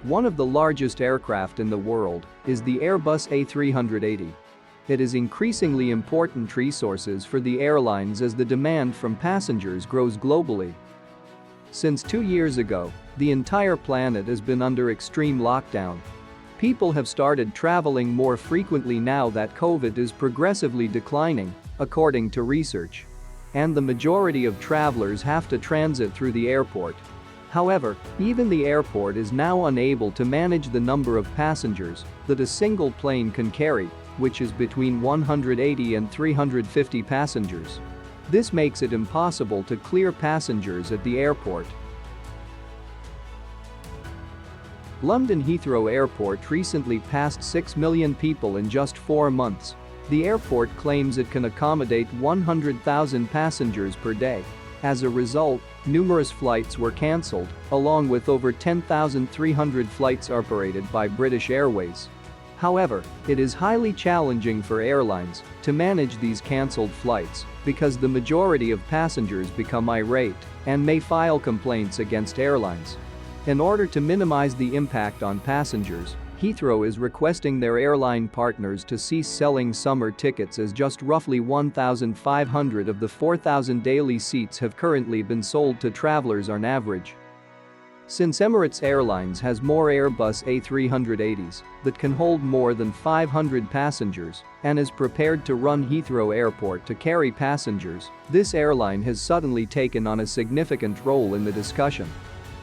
One of the largest aircraft in the world is the Airbus A380. It is increasingly important resources for the airlines as the demand from passengers grows globally. Since 2 years ago, the entire planet has been under extreme lockdown. People have started traveling more frequently now that COVID is progressively declining, according to research. And the majority of travelers have to transit through the airport. However, even the airport is now unable to manage the number of passengers that a single plane can carry, which is between 180 and 350 passengers. This makes it impossible to clear passengers at the airport. London Heathrow Airport recently passed 6 million people in just 4 months. The airport claims it can accommodate 100,000 passengers per day. As a result, numerous flights were cancelled, along with over 10,300 flights operated by British Airways. However, it is highly challenging for airlines to manage these cancelled flights because the majority of passengers become irate and may file complaints against airlines. In order to minimize the impact on passengers, Heathrow is requesting their airline partners to cease selling summer tickets as just roughly 1,500 of the 4,000 daily seats have currently been sold to travelers on average. Since Emirates Airlines has more Airbus A380s that can hold more than 500 passengers and is prepared to run Heathrow Airport to carry passengers, this airline has suddenly taken on a significant role in the discussion.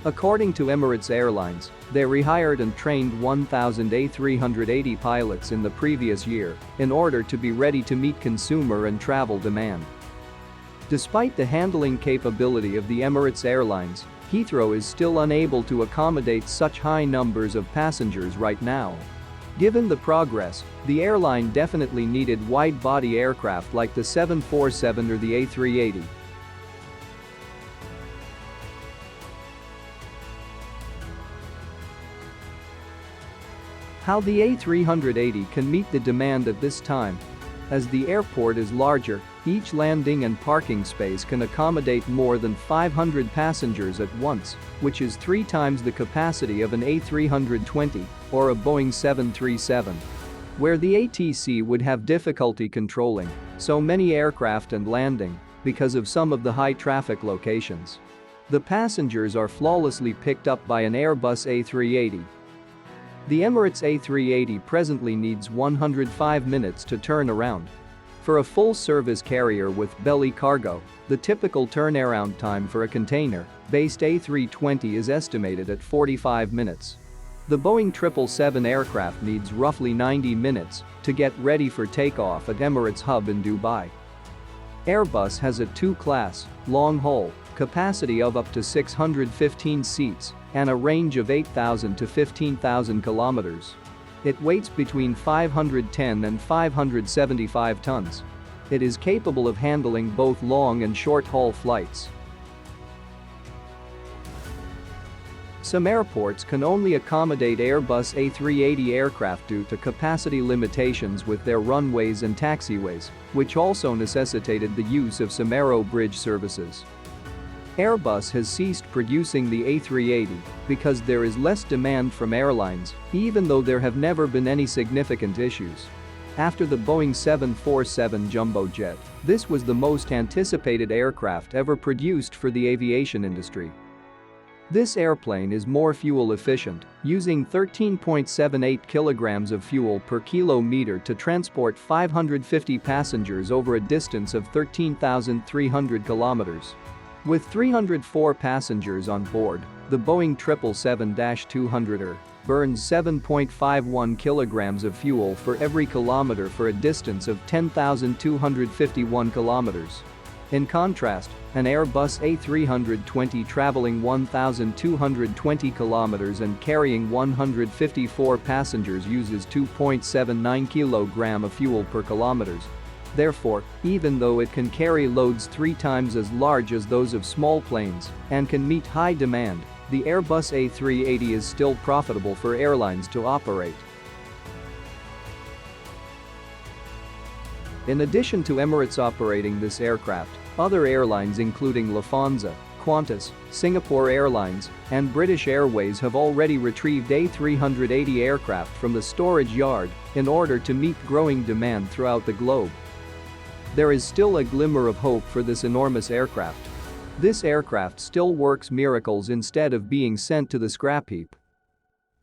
According to Emirates Airlines, they rehired and trained 1,000 A380 pilots in the previous year in order to be ready to meet consumer and travel demand. Despite the handling capability of the Emirates Airlines, Heathrow is still unable to accommodate such high numbers of passengers right now. Given the progress, the airline definitely needed wide-body aircraft like the 747 or the A380. How the A380 can meet the demand at this time. As the airport is larger, each landing and parking space can accommodate more than 500 passengers at once, which is 3 times the capacity of an A320 or a Boeing 737. Where the ATC would have difficulty controlling so many aircraft and landing because of some of the high traffic locations. The passengers are flawlessly picked up by an Airbus A380. The Emirates A380 presently needs 105 minutes to turn around. For a full-service carrier with belly cargo, the typical turnaround time for a container-based A320 is estimated at 45 minutes. The Boeing 777 aircraft needs roughly 90 minutes to get ready for takeoff at Emirates Hub in Dubai. Airbus has a 2-class, long-haul, capacity of up to 615 seats and a range of 8,000 to 15,000 kilometers. It weighs between 510 and 575 tons. It is capable of handling both long and short-haul flights. Some airports can only accommodate Airbus A380 aircraft due to capacity limitations with their runways and taxiways, which also necessitated the use of some aero bridge services. Airbus has ceased producing the A380 because there is less demand from airlines, even though there have never been any significant issues. After the Boeing 747 jumbo jet, this was the most anticipated aircraft ever produced for the aviation industry. This airplane is more fuel efficient, using 13.78 kilograms of fuel per kilometer to transport 550 passengers over a distance of 13,300 kilometers. With 304 passengers on board, the Boeing 777-200er burns 7.51 kilograms of fuel for every kilometer for a distance of 10,251 kilometers. In contrast, an Airbus A320 traveling 1,220 kilometers and carrying 154 passengers uses 2.79 kg of fuel per kilometers. Therefore, even though it can carry loads 3 times as large as those of small planes and can meet high demand, the Airbus A380 is still profitable for airlines to operate. In addition to Emirates operating this aircraft, other airlines including Lufthansa, Qantas, Singapore Airlines, and British Airways have already retrieved A380 aircraft from the storage yard in order to meet growing demand throughout the globe. There is still a glimmer of hope for this enormous aircraft. This aircraft still works miracles instead of being sent to the scrap heap.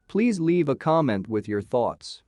Please leave a comment with your thoughts.